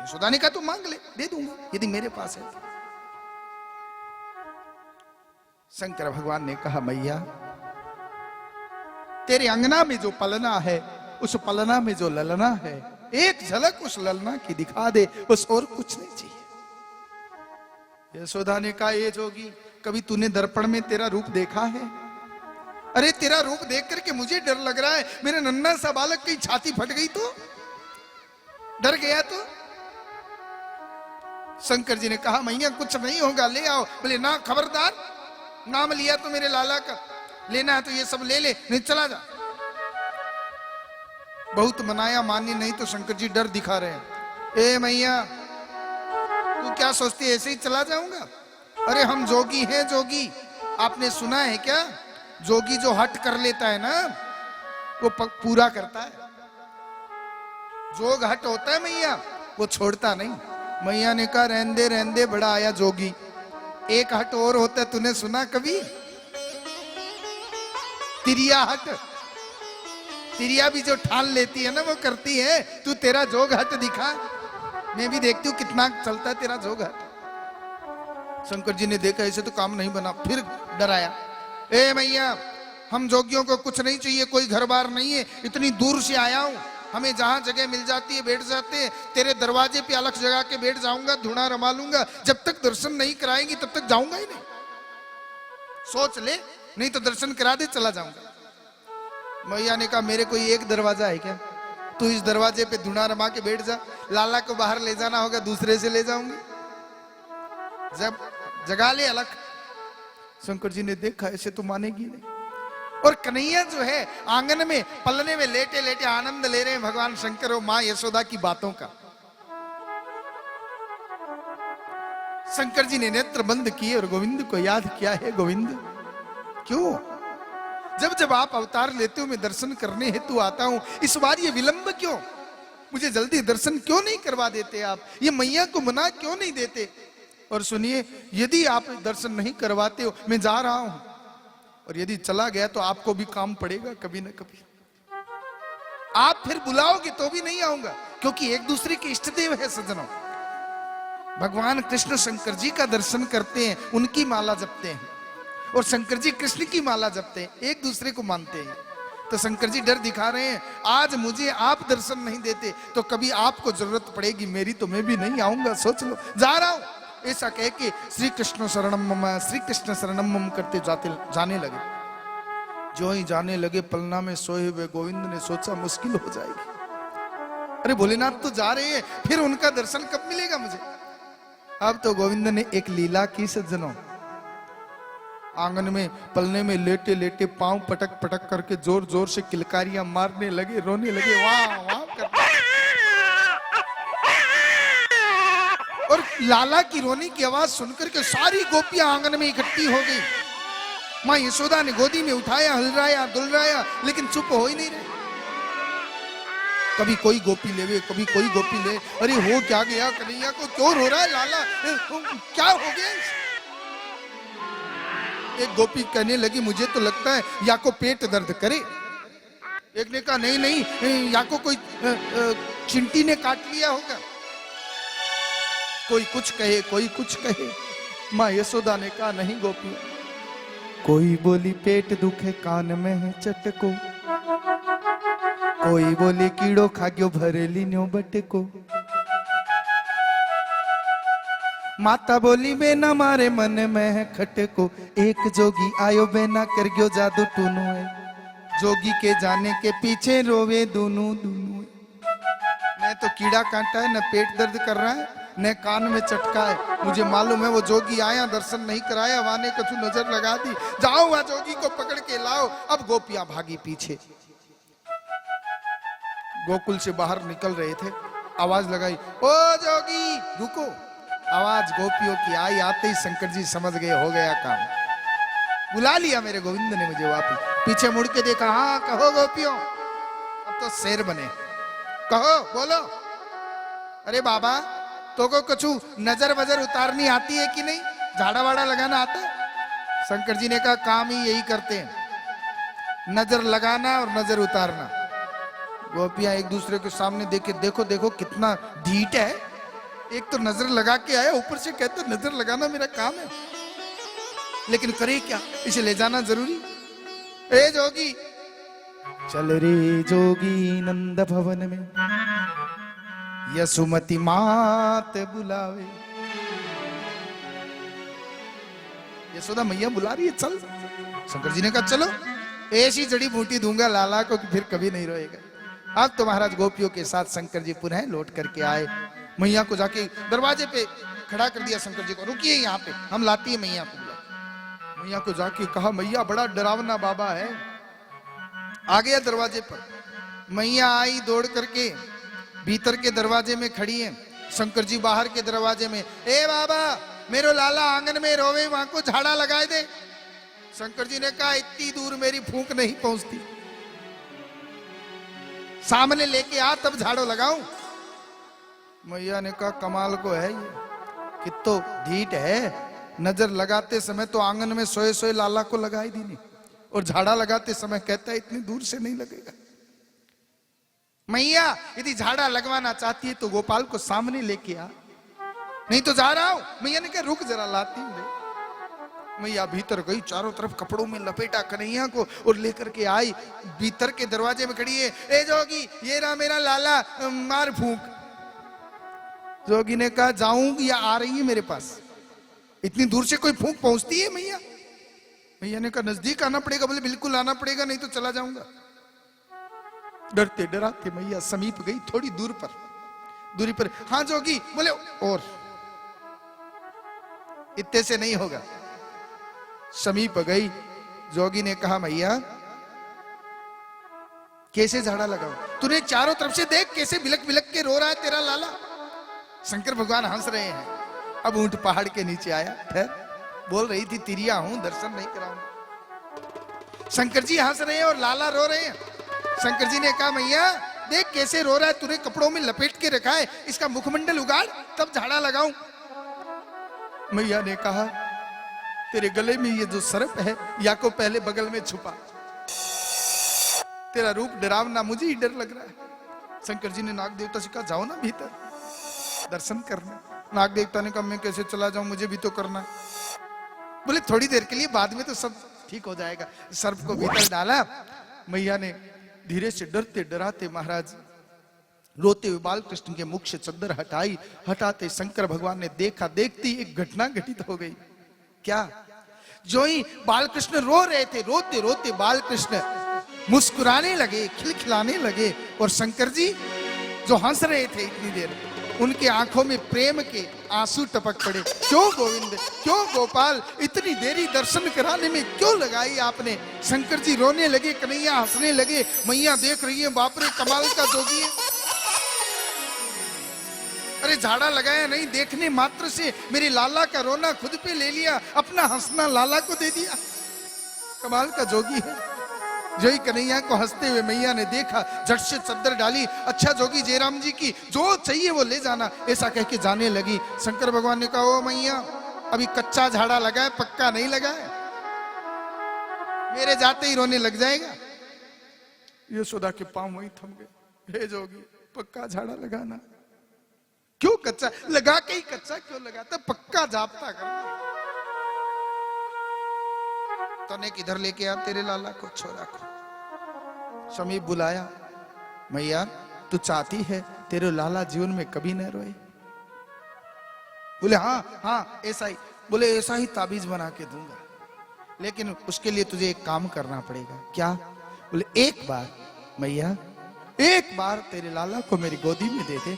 यशोदा ने कहा तू मांग ले, दे दूंगा यदि मेरे पास है। शंकर भगवान ने कहा मैया तेरे अंगना में जो पलना है, उस पलना में जो ललना है, एक झलक उस ललना की दिखा दे, बस और कुछ नहीं चाहिए। यशोदा ने कहा ये जोगी, कभी तूने दर्पण में तेरा रूप देखा है? अरे तेरा रूप देख करके मुझे डर लग रहा है, मेरा नन्हा सा बालक की छाती फट गई तो, डर गया तो। शंकर जी ने कहा मैया कुछ नहीं होगा, ले आओ। बोले ना, खबरदार, नाम लिया तो मेरे लाला का, लेना है तो ये सब ले ले, नहीं चला जा। बहुत मनाया, मानी नहीं तो शंकर जी डर दिखा रहे हैं। ए मैया तू क्या सोचती है ऐसे ही चला जाऊंगा? अरे हम जोगी हैं, जोगी। आपने सुना है क्या? जोगी जो हट कर लेता है ना वो पूरा करता है। जोग हट होता है मैया, वो छोड़ता नहीं। मैया ने कहा रहंदे रहंदे बड़ा आया जोगी, एक हट और होता है, तूने सुना कभी? तिरिया हट। तिरिया भी जो ठान लेती है ना वो करती है। तू तेरा जोग हट दिखा, मैं भी देखती हूँ कितना चलता है तेरा जोग हट। शंकर जी ने देखा ऐसे तो काम नहीं बना, फिर डराया। ए मैया हम जोगियों को कुछ नहीं चाहिए, कोई घर बार नहीं है, इतनी दूर से आया हूं, हमें जहां जगह मिल जाती है बैठ जाते हैं, तेरे दरवाजे पे अलग जगह के बैठ जाऊंगा, धुना रमा लूंगा, जब तक दर्शन नहीं कराएंगी तब तक जाऊंगा ही नहीं। सोच ले, नहीं तो दर्शन करा दे चला जाऊंगा। मैया ने कहा मेरे कोई एक दरवाजा है क्या? तू इस दरवाजे पे धुना रमा के बैठ जा, लाला को बाहर ले जाना होगा दूसरे से ले जाऊंगी, जब जगा ले अलग। शंकर जी ने देखा ऐसे तो मानेगी नहीं। और कन्हैया जो है आंगन में पलने में लेटे लेटे आनंद ले रहे हैं भगवान शंकर और मां यशोदा की बातों का। शंकर जी ने नेत्र बंद किए और गोविंद को याद किया है। गोविंद क्यों? जब जब आप अवतार लेते हो मैं दर्शन करने हेतु आता हूं, इस बार ये विलंब क्यों? मुझे जल्दी दर्शन क्यों नहीं करवा देते आप? ये मैया को मना क्यों नहीं देते? और सुनिए, यदि आप दर्शन नहीं करवाते हो, मैं जा रहा हूं, और यदि चला गया तो आपको भी काम पड़ेगा कभी ना कभी। आप फिर बुलाओगे तो भी नहीं आऊंगा, क्योंकि एक दूसरे के इष्ट देव है सज्जनों। भगवान कृष्ण शंकर जी का दर्शन करते हैं, उनकी माला जपते हैं, और शंकर जी कृष्ण की माला जपते हैं, एक दूसरे को मानते हैं। तो शंकर जी डर दिखा रहे हैं, आज मुझे आप दर्शन नहीं देते तो कभी आपको जरूरत पड़ेगी मेरी, तो मैं भी नहीं आऊंगा, सोच लो, जा रहा हूं। ऐसा कह के श्री कृष्ण शरणम मम, श्री कृष्ण शरणम मम करते जाने लगे। जो ही जाने लगे पलना में सोए हुए गोविंद ने सोचा मुश्किल हो जाएगी। अरे भोलेनाथ तो जा रहे हैं, फिर उनका दर्शन कब मिलेगा मुझे? अब तो गोविंद ने एक लीला की सज्जनों। आंगन में पलने में लेटे लेटे पांव पटक पटक करके जोर जोर से किलकारियां मारने लगे, रोने लगे, वाह वाह करते। और लाला की रोने की आवाज सुनकर के सारी गोपियां आंगन में इकट्ठी हो गई। मां यशोदा ने गोदी में उठाया, हलराया दुलराया, लेकिन चुप हो ही नहीं रहे। कभी कोई गोपी ले, कभी कोई गोपी ले। अरे हो क्या गया कन्हैया को, क्यों रो रहा है लाला, क्या हो गया? एक गोपी कहने लगी मुझे तो लगता है या को पेट दर्द करे। एक ने कहा नहीं नहीं, या को कोई चिंटी ने काट लिया होगा। कोई कुछ कहे, कोई कुछ कहे। मां यशोदा ने कहा नहीं गोपी, कोई बोली पेट दुखे कान में है चटको, कोई बोली कीड़ो खाग्यो भरेली न्यो बटको, माता बोली बेना मारे मन में है खटको, एक जोगी आयो बेना कर गयो जादू टूनो है, जोगी के जाने के पीछे रोवे दूनू दूनू। न तो कीड़ा काटा है, न पेट दर्द कर रहा है, न कान में चटका है। मुझे मालूम है वो जोगी आया, दर्शन नहीं कराया, वाने कछु नजर लगा दी, जाओ वहां जोगी को पकड़ के लाओ। अब गोपियां भागी पीछे। गोकुल से बाहर निकल रहे थे, आवाज लगाई, ओ जोगी रुको। आवाज गोपियों की आई, आते ही शंकर जी समझ गए हो गया काम, बुला लिया मेरे गोविंद ने मुझे वापस। पीछे मुड़ के देखा, हाँ कहो गोपियों, अब तो शेर बने, कहो बोलो। अरे बाबा तो को कछु नजर वजर उतारनी आती है कि नहीं, झाड़ा वाड़ा लगाना आता है? शंकर जी ने कहा काम ही यही करते हैं, नजर लगाना और नजर उतारना। गोपियां एक दूसरे के सामने देखे, देखो देखो कितना ढीठ है, एक तो नजर लगा के आया, ऊपर से कहते नजर लगाना मेरा काम है, लेकिन करे क्या, इसे ले जाना जरूरी। ए जोगी, चल रे जोगी नंद भवन में, यसुमती मात बुलावे। यशोदा मैया बुला रही है, चल। शंकर जी ने कहा चलो, ऐसी जड़ी बूटी दूंगा लाला को कि फिर कभी नहीं रोएगा। अब तो महाराज गोपियों के साथ शंकर जी पुनः लौट करके आए। मैया को जाके दरवाजे पे खड़ा कर दिया शंकर जी को, रुकिए यहाँ पे, हम लाती है मैया को। मैया को जाके कहा, मैया बड़ा डरावना बाबा है। आ गया दरवाजे पर, मैया आई दौड़ करके, भीतर के दरवाजे में खड़ी है, शंकर जी बाहर के दरवाजे में। ए बाबा, मेरो लाला आंगन में रोवे, वहां को झाड़ा लगाए दे। शंकर जी ने कहा, इतनी दूर मेरी फूंक नहीं पहुंचती, सामने लेके आ तब झाड़ू लगाऊं। मैया ने कहा, कमाल को है ये, कितो ढीठ है, नजर लगाते समय तो आंगन में सोए सोए लाला को लगाई दी नहीं, और झाड़ा लगाते समय कहता है इतनी दूर से नहीं लगेगा। मैया यदि झाड़ा लगवाना चाहती है तो गोपाल को सामने लेके आ, नहीं तो जा रहा हूं। मैया ने कहा, रुक जरा, लाती हूं। मैया भीतर गई, चारों तरफ कपड़ों में लपेटा कन्हैया को और लेकर के आई, भीतर के दरवाजे में खड़ी है। ए जोगी, ये रहा मेरा लाला, मार फूंक। जोगी ने कहा, जाऊं या आ रही है मेरे पास, इतनी दूर से कोई फूंक पहुंचती है मैया? मैया ने कहा, नजदीक आना पड़ेगा। बोले बिल्कुल आना पड़ेगा, नहीं तो चला जाऊंगा। डरते डराते मैया समीप गई, थोड़ी दूरी पर। हाँ जोगी, बोले और इतने से नहीं होगा। समीप गई, जोगी ने कहा, मैया कैसे झाड़ा लगाऊं? तूने चारों तरफ से देख, कैसे बिलक बिलक के रो रहा है तेरा लाला। शंकर भगवान हंस रहे हैं। अब ऊंट पहाड़ के नीचे आया, ठहर, बोल रही थी तिरिया हूं, दर्शन नहीं कराऊंगा। शंकर जी हंस रहे हैं और लाला रो रहे हैं। शंकर जी ने कहा, मैया देख कैसे रो रहा है, तूने कपड़ों में लपेट के रखा है, इसका मुखमंडल उगाड़ तब झाड़ा लगाऊं। मैया ने कहा, तेरे गले में ये जो सर्प है, या को पहले बगल में छुपा, तेरा रूप डरावना, मुझे ही डर लग रहा है। शंकर जी ने नाग देवता से कहा, जाओ ना भीतर दर्शन करना। नाग देवता ने कहा, मैं कैसे चला जाऊं, मुझे भी तो करना। बोले थोड़ी देर के लिए, बाद में तो सब ठीक हो जाएगा। सर्प को भीतर डाला। मैया ने धीरे से डरते डराते महाराज रोते हुए बाल कृष्ण के मुख से चद्दर हटाई। हटाते शंकर भगवान ने देखा, देखती एक घटना घटित हो गई। क्या? जो ही बाल कृष्ण रो रहे थे, रोते रोते बाल कृष्ण मुस्कुराने लगे, खिलखिलाने लगे, और शंकर जी जो हंस रहे थे इतनी देर, उनके आंखों में प्रेम के आंसू टपक पड़े। क्यों गोविंद, क्यों गोपाल, इतनी देरी दर्शन कराने में क्यों लगाई आपने? शंकर जी रोने लगे, कन्हैया हंसने लगे। मैया देख रही है, बाप रे कमाल का जोगी है। अरे झाड़ा लगाया नहीं, देखने मात्र से मेरे लाला का रोना खुद पे ले लिया, अपना हंसना लाला को दे दिया। कमाल का जोगी है। जो ही कन्हैया को हंसते हुए मैया ने देखा, झट से चद्दर डाली। अच्छा जोगी जयराम जी की जो चाहिए वो ले जाना, ऐसा कह के जाने लगी। शंकर भगवान ने कहा, ओ मैया, अभी कच्चा झाड़ा लगा है, पक्का नहीं लगा है, मेरे जाते ही रोने लग जाएगा। यशोदा के पांव वहीं थम गए। हे जोगी, पक्का झाड़ा लगाना। क्यों कच्चा लगा के ही कच्चा क्यों लगाता, पक्का जापता करना। तने किधर लेके आ तेरे लाला को, छोरा को। समीप बुलाया। मैया तू चाहती है तेरे लाला जीवन में कभी न रोए? बोले हाँ हाँ ऐसा ही। बोले ऐसा ही ताबीज बना के दूंगा, लेकिन उसके लिए तुझे एक काम करना पड़ेगा। क्या? बोले एक बार मैया, एक बार तेरे लाला को मेरी गोदी में दे दे,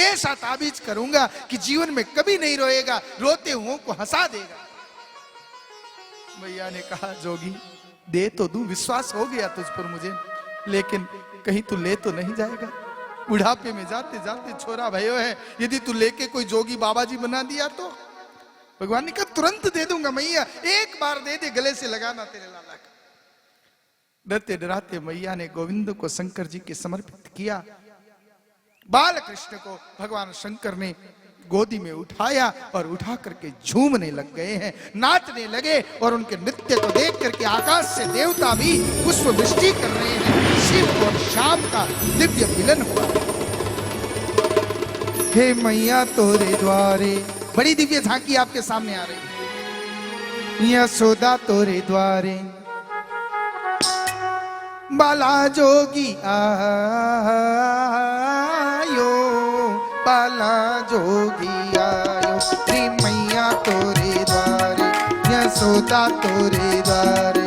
ऐसा ताबीज करूंगा कि जीवन में कभी नहीं रोएगा, रोते हुओं को हंसा देगा। मैया ने कहा, जोगी दे तो दूं, विश्वास हो गया तुझ पर मुझे, लेकिन कहीं तू ले तो नहीं जाएगा? बुढ़ापे में जाते जाते छोरा भयो है, यदि तू लेके कोई जोगी बाबा जी बना दिया तो? भगवान ने कहा, तुरंत दे दूंगा मैया, एक बार दे दे, गले से लगाना तेरे लाला का। डरते डराते मैया ने गोविंद को शंकर जी के समर्पित किया। बाल कृष्ण को भगवान शंकर ने गोदी में उठाया और उठा करके झूमने लग गए हैं, नाचने लगे, और उनके नृत्य को देख करके आकाश से देवता भी पुष्प वृष्टि कर रहे हैं। शिव और शाम का दिव्य मिलन हुआ। हे मैया तोरे द्वारे। बड़ी दिव्य झांकी आपके सामने आ रही है। यशोदा तोरे द्वारे बाला जोगी आयो, बाला जोगी आयो। श्री मैया तोरे द्वारे, यशोदा तोरे द्वारे।